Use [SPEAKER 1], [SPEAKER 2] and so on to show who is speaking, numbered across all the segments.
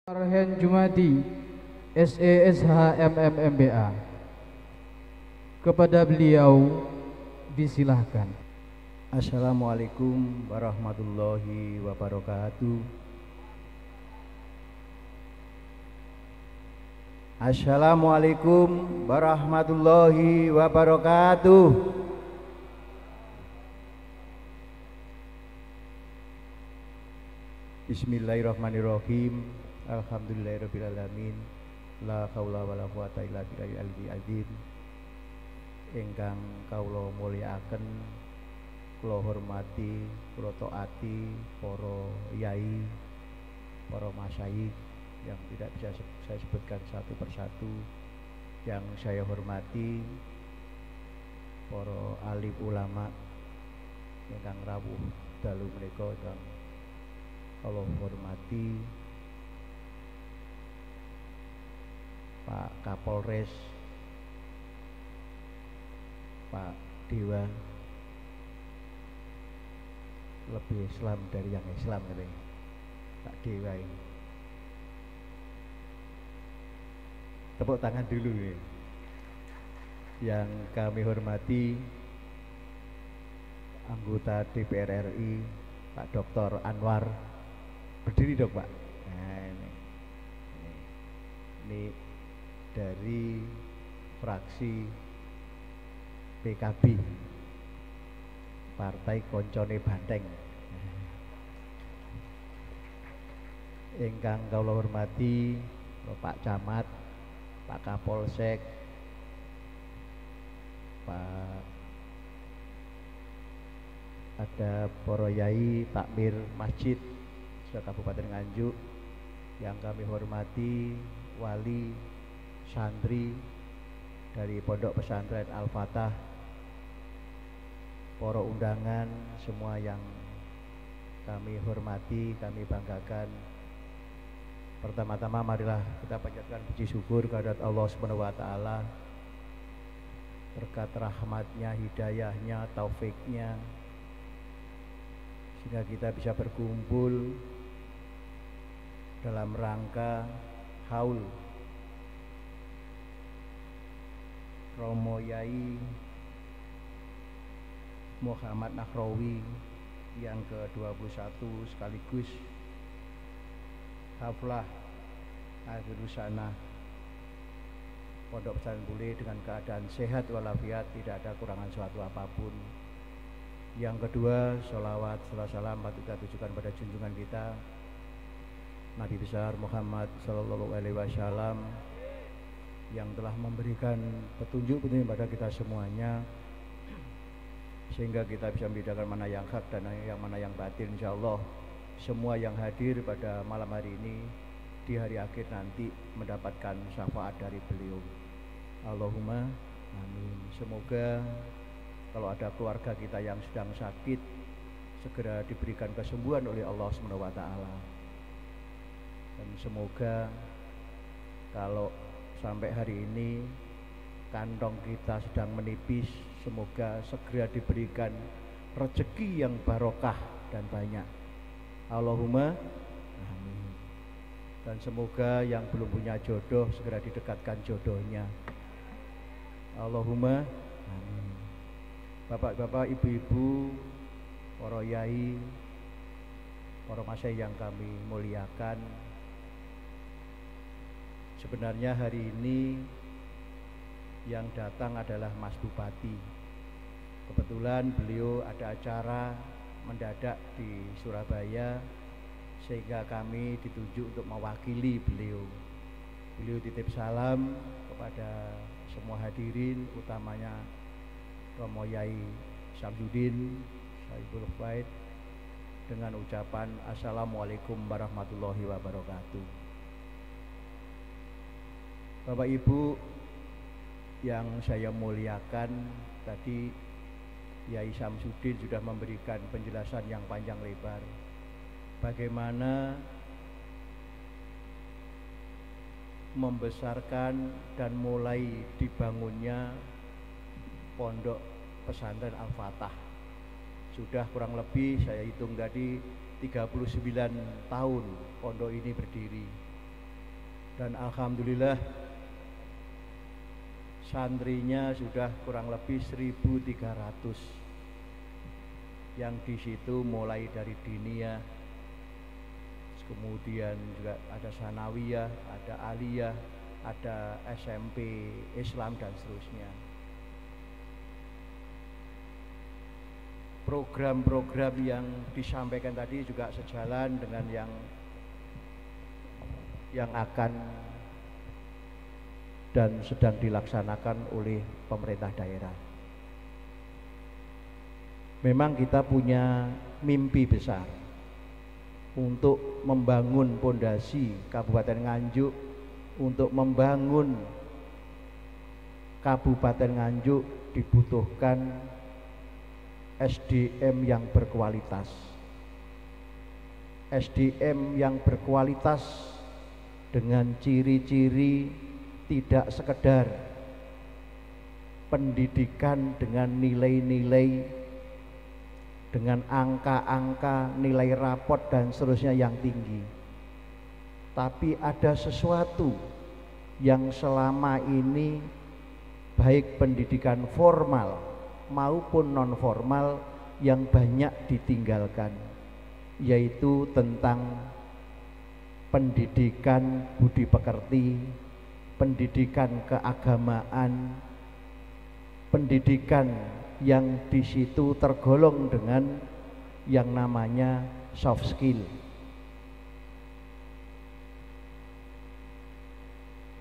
[SPEAKER 1] Arhen Jumadi, SESH Kepada beliau disilahkan.
[SPEAKER 2] Assalamualaikum warahmatullahi wabarakatuh. Assalamualaikum warahmatullahi wabarakatuh. Bismillahirrahmanirrahim. Alhamdulillahirrabbilalamin. La haula wala quwata illa billahil aliyyil azim. Ingkang kawula mulyakaken, kula hormati, kula taati para yai, para masyayikh yang tidak bisa saya sebutkan satu persatu. Yang saya hormati para alim ulama ingkang rawuh dalu menika, dan kula hormati Pak Kapolres, Pak Dewa, lebih Islam dari yang Islam katanya Pak Dewa ini. Tepuk tangan dulu ya. Yang kami hormati anggota DPR RI Pak Dr. Anwar. Berdiri dong Pak. Nah, ini dari fraksi PKB, Partai Koncone Banteng. Ingkang kula hormati Pak Camat, Pak Kapolsek, Pak, ada para yai, takmir masjid Kabupaten Nganjuk. Yang kami hormati wali, santri dari Pondok Pesantren Al-Fatah, para undangan semua yang kami hormati, kami banggakan. Pertama-tama marilah kita panjatkan puji syukur kehadirat Allah Subhanahu wa taala, berkat rahmatnya, hidayahnya, taufiknya, sehingga kita bisa berkumpul dalam rangka haul Romo Yai Muhammad Nahrawi yang ke-21, sekaligus haflah akhir sana Pondok Pesantren Bule dengan keadaan sehat walafiat, tidak ada kurangan suatu apapun. Yang kedua, sholawat salam patut kita tujukan pada junjungan kita Nabi besar Muhammad Sallallahu Alaihi Wasallam, yang telah memberikan petunjuk pada kita semuanya, sehingga kita bisa membedakan mana yang hak dan yang mana yang batil. Insya Allah semua yang hadir pada malam hari ini di hari akhir nanti mendapatkan syafaat dari beliau. Allahumma amin. Semoga kalau ada keluarga kita yang sedang sakit, segera diberikan kesembuhan oleh Allah Subhanahu wa taala. Dan semoga kalau sampai hari ini kantong kita sedang menipis, semoga segera diberikan rezeki yang barokah dan banyak. Allahumma amin. Dan semoga yang belum punya jodoh segera didekatkan jodohnya. Allahumma amin. Bapak-bapak, ibu-ibu, para yai, para masyayikh yang kami muliakan, sebenarnya hari ini yang datang adalah Mas Bupati. Kebetulan beliau ada acara mendadak di Surabaya, sehingga kami ditunjuk untuk mewakili beliau. Beliau titip salam kepada semua hadirin, utamanya Romo Yai Syamsuddin Saiful Faid, dengan ucapan Assalamualaikum warahmatullahi wabarakatuh. Bapak Ibu yang saya muliakan, tadi Yai Syamsuddin sudah memberikan penjelasan yang panjang lebar bagaimana membesarkan dan mulai dibangunnya Pondok Pesantren Al-Fatah. Sudah kurang lebih saya hitung tadi 39 tahun pondok ini berdiri. Dan alhamdulillah santrinya sudah kurang lebih 1.300 yang di situ mulai dari diniyah, kemudian juga ada sanawiyah, ada aliyah, ada SMP Islam dan seterusnya. Program-program yang disampaikan tadi juga sejalan dengan yang akan dan sedang dilaksanakan oleh pemerintah daerah. Memang kita punya mimpi besar untuk membangun pondasi Kabupaten Nganjuk, untuk membangun Kabupaten Nganjuk dibutuhkan SDM yang berkualitas. SDM yang berkualitas dengan ciri-ciri tidak sekedar pendidikan dengan nilai-nilai, dengan angka-angka, nilai rapot dan seterusnya yang tinggi, tapi ada sesuatu yang selama ini baik pendidikan formal maupun non formal yang banyak ditinggalkan, yaitu tentang pendidikan budi pekerti, pendidikan keagamaan, pendidikan yang di situ tergolong dengan yang namanya soft skill.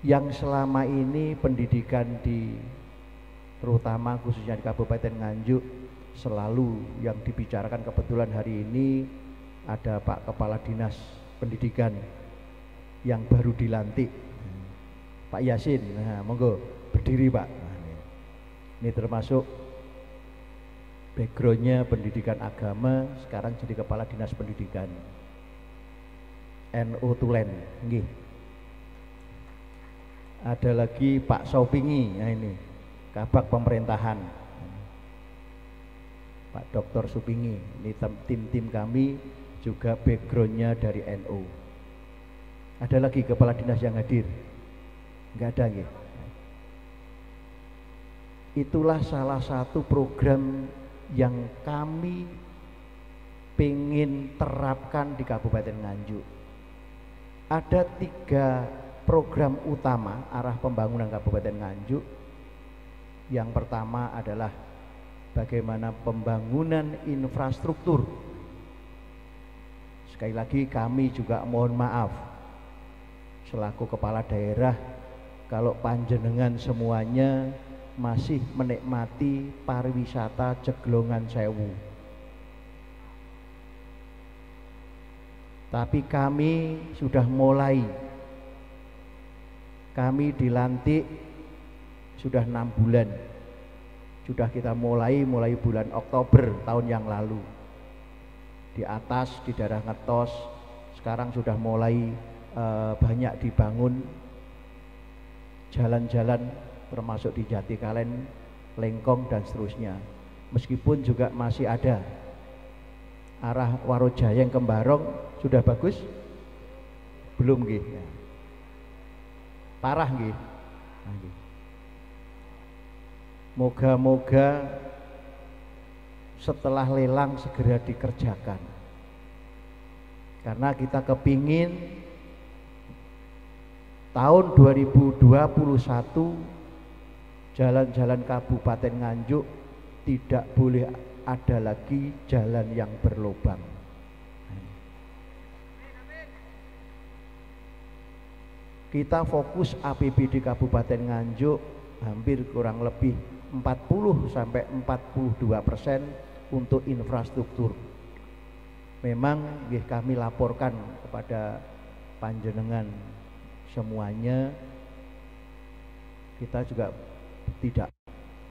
[SPEAKER 2] Yang selama ini pendidikan terutama khususnya di Kabupaten Nganjuk selalu yang dibicarakan, kebetulan hari ini ada Pak Kepala Dinas Pendidikan yang baru dilantik, Pak Yasin. Nah, monggo berdiri Pak. Nah, ini termasuk backgroundnya pendidikan agama, sekarang jadi Kepala Dinas Pendidikan NU Tulen. Nggih. Ada lagi Pak Sopingi, nah ini Kabak Pemerintahan, Pak Dr. Supingi. Ini tim kami juga backgroundnya dari NU. Ada lagi kepala dinas yang hadir? Enggak ada ya? Itulah salah satu program yang kami pengen terapkan di Kabupaten Nganjuk. Ada 3 program utama arah pembangunan Kabupaten Nganjuk. Yang pertama adalah bagaimana pembangunan infrastruktur. Sekali lagi kami juga mohon maaf selaku kepala daerah kalau panjenengan semuanya masih menikmati pariwisata Jeglongan Sewu. Tapi kami sudah mulai, kami dilantik sudah 6 bulan, sudah kita mulai bulan Oktober tahun yang lalu. Di atas, di daerah Ngetos, sekarang sudah mulai banyak dibangun jalan-jalan, termasuk di Jatikalen, Lengkong dan seterusnya. Meskipun juga masih ada arah Warojayeng ke Barong, sudah bagus? Belum nggih. Parah nggih. Moga-moga setelah lelang segera dikerjakan, karena kita kepingin tahun 2021 jalan-jalan Kabupaten Nganjuk tidak boleh ada lagi jalan yang berlubang. Kita fokus APBD Kabupaten Nganjuk hampir kurang lebih 40-42% untuk infrastruktur. Memang kami laporkan kepada panjenengan semuanya, kita juga tidak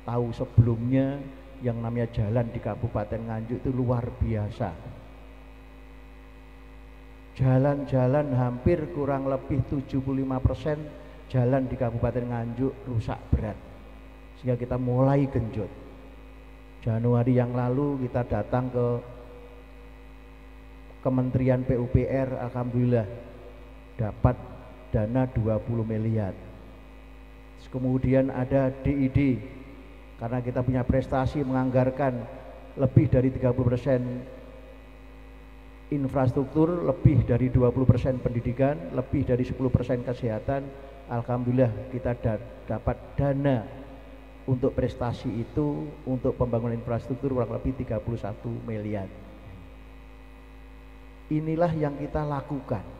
[SPEAKER 2] tahu sebelumnya yang namanya jalan di Kabupaten Nganjuk itu luar biasa. Jalan-jalan hampir kurang lebih 75% jalan di Kabupaten Nganjuk rusak berat, sehingga kita mulai genjot. Januari yang lalu kita datang ke Kementerian PUPR, alhamdulillah dapat dana 20 miliar. Kemudian ada DID, karena kita punya prestasi menganggarkan lebih dari 30% infrastruktur, lebih dari 20% pendidikan, lebih dari 10% kesehatan. Alhamdulillah kita dapat dana untuk prestasi itu, untuk pembangunan infrastruktur kurang lebih 31 miliar. Inilah yang kita lakukan.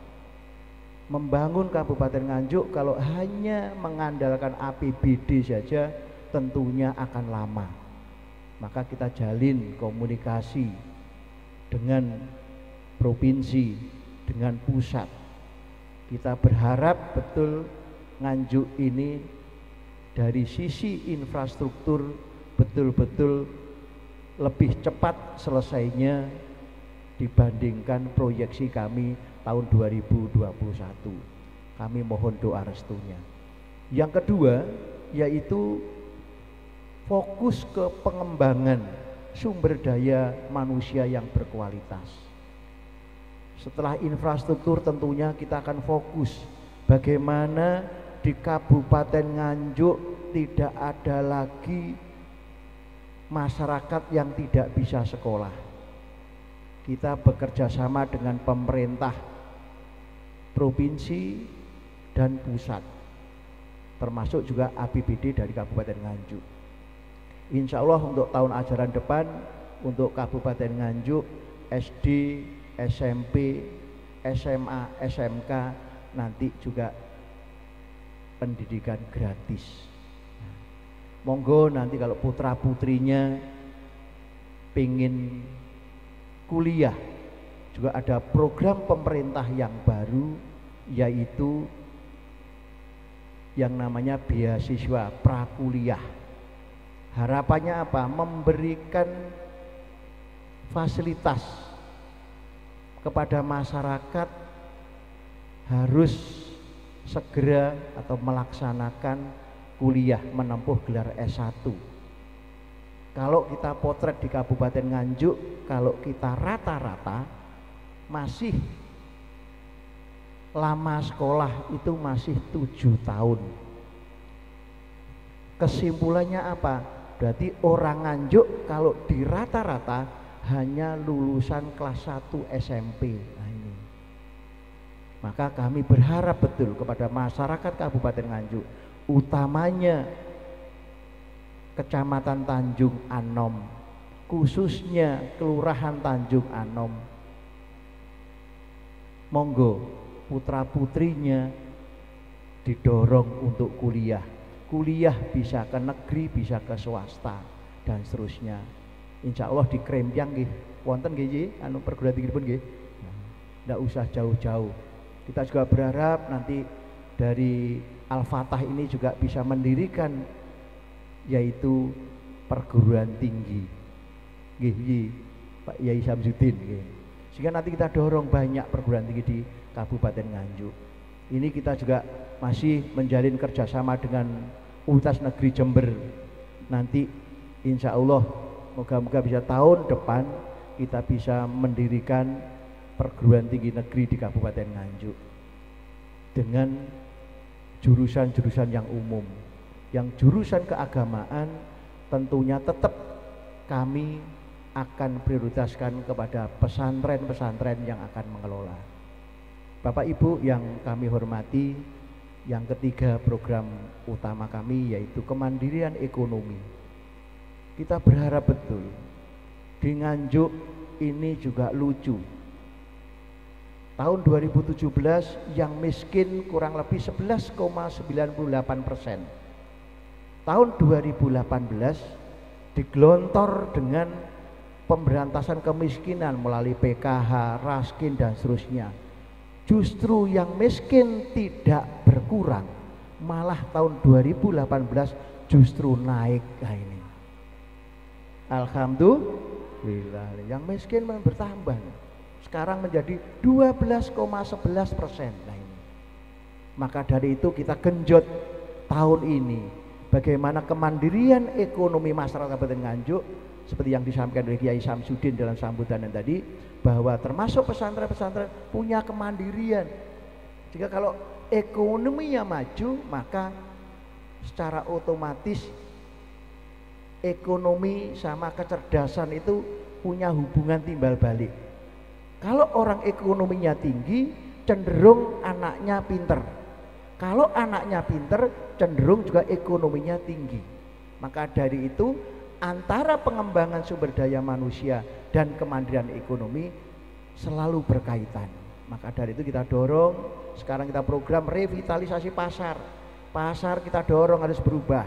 [SPEAKER 2] Membangun Kabupaten Nganjuk kalau hanya mengandalkan APBD saja tentunya akan lama. Maka kita jalin komunikasi dengan provinsi, dengan pusat. Kita berharap betul Nganjuk ini dari sisi infrastruktur betul-betul lebih cepat selesainya dibandingkan proyeksi kami tahun 2021. Kami mohon doa restunya. Yang kedua yaitu fokus ke pengembangan sumber daya manusia yang berkualitas. Setelah infrastruktur tentunya kita akan fokus bagaimana di Kabupaten Nganjuk tidak ada lagi masyarakat yang tidak bisa sekolah. Kita bekerja sama dengan pemerintah provinsi dan pusat, termasuk juga APBD dari Kabupaten Nganjuk. Insya Allah untuk tahun ajaran depan untuk Kabupaten Nganjuk SD, SMP, SMA, SMK nanti juga pendidikan gratis. Monggo nanti kalau putra putrinya pengen kuliah juga ada program pemerintah yang baru yaitu yang namanya beasiswa prakuliah. Harapannya apa? Memberikan fasilitas kepada masyarakat harus segera atau melaksanakan kuliah menempuh gelar S1. Kalau kita potret di Kabupaten Nganjuk, kalau kita rata-rata masih lama sekolah itu masih 7 tahun. Kesimpulannya apa? Berarti orang Nganjuk kalau di rata-rata hanya lulusan kelas 1 SMP. Nah ini. Maka kami berharap betul kepada masyarakat Kabupaten Nganjuk, utamanya Kecamatan Tanjung Anom, khususnya Kelurahan Tanjung Anom. Monggo putra putrinya didorong untuk kuliah. Kuliah bisa ke negeri, bisa ke swasta dan seterusnya. Insya Allah di Krempiang nggih wonten nggih anu perguruan tinggi pun nggih. Ndak usah jauh-jauh. Kita juga berharap nanti dari Al-Fatah ini juga bisa mendirikan yaitu perguruan tinggi. Nggih, Pak Yai Samsudin nggih. Sehingga nanti kita dorong banyak perguruan tinggi di Kabupaten Nganjuk. Ini kita juga masih menjalin kerjasama dengan Universitas Negeri Jember. Nanti insya Allah moga-moga bisa tahun depan kita bisa mendirikan perguruan tinggi negeri di Kabupaten Nganjuk dengan jurusan-jurusan yang umum. Yang jurusan keagamaan tentunya tetap kami akan prioritaskan kepada pesantren-pesantren yang akan mengelola. Bapak Ibu yang kami hormati, yang ketiga program utama kami yaitu kemandirian ekonomi. Kita berharap betul di Nganjuk ini juga lucu. Tahun 2017 yang miskin kurang lebih 11,98%. Tahun 2018 digelontor dengan pemberantasan kemiskinan melalui PKH, Raskin dan seterusnya. Justru yang miskin tidak berkurang, malah tahun 2018 justru naik. Nah ini alhamdulillah, yang miskin bertambah. Sekarang menjadi 12,11%. Nah ini. Maka dari itu kita genjot tahun ini bagaimana kemandirian ekonomi masyarakat Kabupaten Nganjuk seperti yang disampaikan oleh Kiai Samsudin dalam sambutan tadi, bahwa termasuk pesantren-pesantren punya kemandirian. Jika kalau ekonominya maju, maka secara otomatis ekonomi sama kecerdasan itu punya hubungan timbal balik. Kalau orang ekonominya tinggi, cenderung anaknya pinter. Kalau anaknya pinter, cenderung juga ekonominya tinggi. Maka dari itu, antara pengembangan sumber daya manusia dan kemandirian ekonomi selalu berkaitan. Maka dari itu kita dorong, sekarang kita program revitalisasi pasar. Pasar kita dorong harus berubah.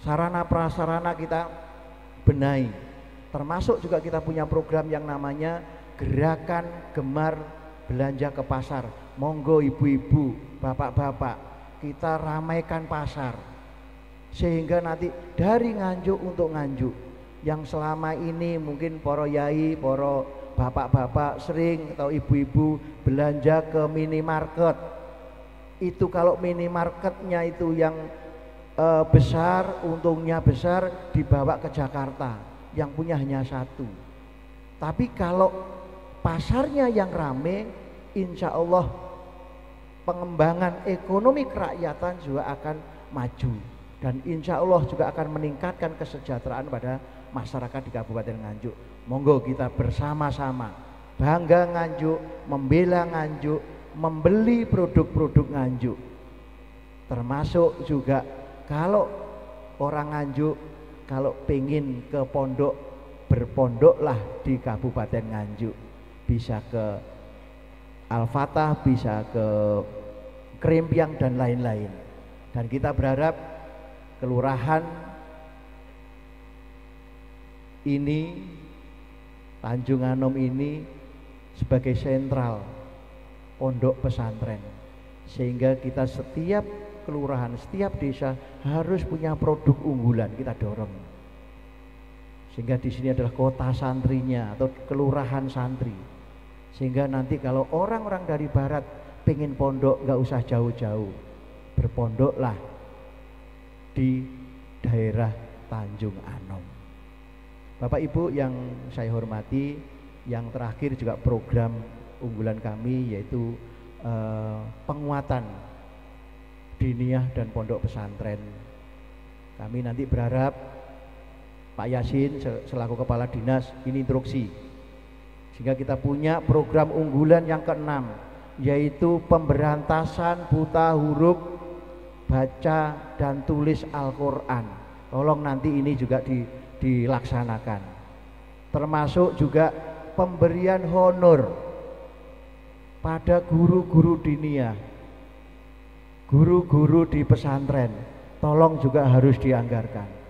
[SPEAKER 2] Sarana prasarana kita benahi. Termasuk juga kita punya program yang namanya Gerakan Gemar Belanja ke Pasar. Monggo ibu-ibu, bapak-bapak, kita ramaikan pasar. Sehingga nanti dari Nganjuk untuk Nganjuk, yang selama ini mungkin para yai, para bapak-bapak sering atau ibu-ibu belanja ke minimarket. Itu kalau minimarketnya itu yang besar, untungnya besar, dibawa ke Jakarta, yang punya hanya satu. Tapi kalau pasarnya yang rame, insya Allah pengembangan ekonomi kerakyatan juga akan maju, dan insya Allah juga akan meningkatkan kesejahteraan pada masyarakat di Kabupaten Nganjuk. Monggo kita bersama-sama bangga Nganjuk, membela Nganjuk, membeli produk-produk Nganjuk. Termasuk juga kalau orang Nganjuk kalau pengen ke pondok, berpondoklah di Kabupaten Nganjuk. Bisa ke Al-Fatah, bisa ke Krempiang dan lain-lain. Dan kita berharap kelurahan ini, Tanjung Anom ini sebagai sentral pondok pesantren, sehingga kita setiap kelurahan, setiap desa harus punya produk unggulan, kita dorong. Sehingga di sini adalah kota santrinya atau kelurahan santri. Sehingga nanti kalau orang-orang dari barat pengen pondok, nggak usah jauh-jauh, berpondoklah di daerah Tanjung Anom. Bapak Ibu yang saya hormati, yang terakhir juga program unggulan kami yaitu penguatan diniyah dan pondok pesantren. Kami nanti berharap Pak Yasin selaku kepala dinas ini instruksi, sehingga kita punya program unggulan yang ke-6, yaitu pemberantasan buta huruf, baca dan tulis Al-Quran. Tolong nanti ini juga dilaksanakan. Termasuk juga pemberian honor pada guru-guru diniyah, guru-guru di pesantren, tolong juga harus dianggarkan.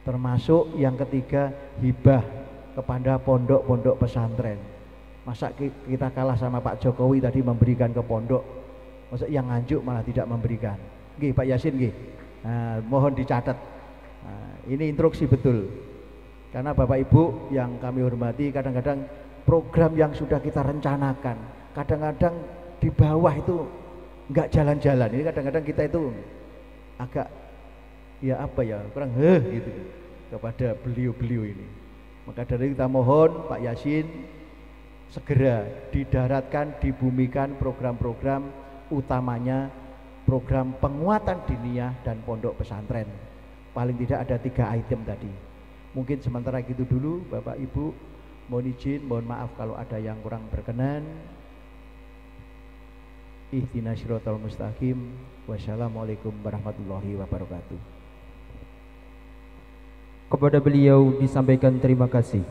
[SPEAKER 2] Termasuk yang ketiga, hibah kepada pondok-pondok pesantren. Masa kita kalah sama Pak Jokowi tadi memberikan ke pondok, masa yang Nganjuk malah tidak memberikan. Nggih Pak Yasin nggih. Nah, mohon dicatat. Nah, ini instruksi betul. Karena Bapak Ibu yang kami hormati, kadang-kadang program yang sudah kita rencanakan, kadang-kadang di bawah itu nggak jalan-jalan. Ini kadang-kadang kita itu agak ya apa ya, kurang gitu kepada beliau-beliau ini. Maka dari kita mohon Pak Yasin segera didaratkan, dibumikan program-program utamanya program penguatan diniyah dan pondok pesantren. Paling tidak ada 3 item tadi. Mungkin sementara gitu dulu Bapak Ibu, mohon izin, mohon maaf kalau ada yang kurang berkenan. Ihdinas siratal mustaqim. Wassalamualaikum warahmatullahi wabarakatuh.
[SPEAKER 1] Kepada beliau disampaikan terima kasih.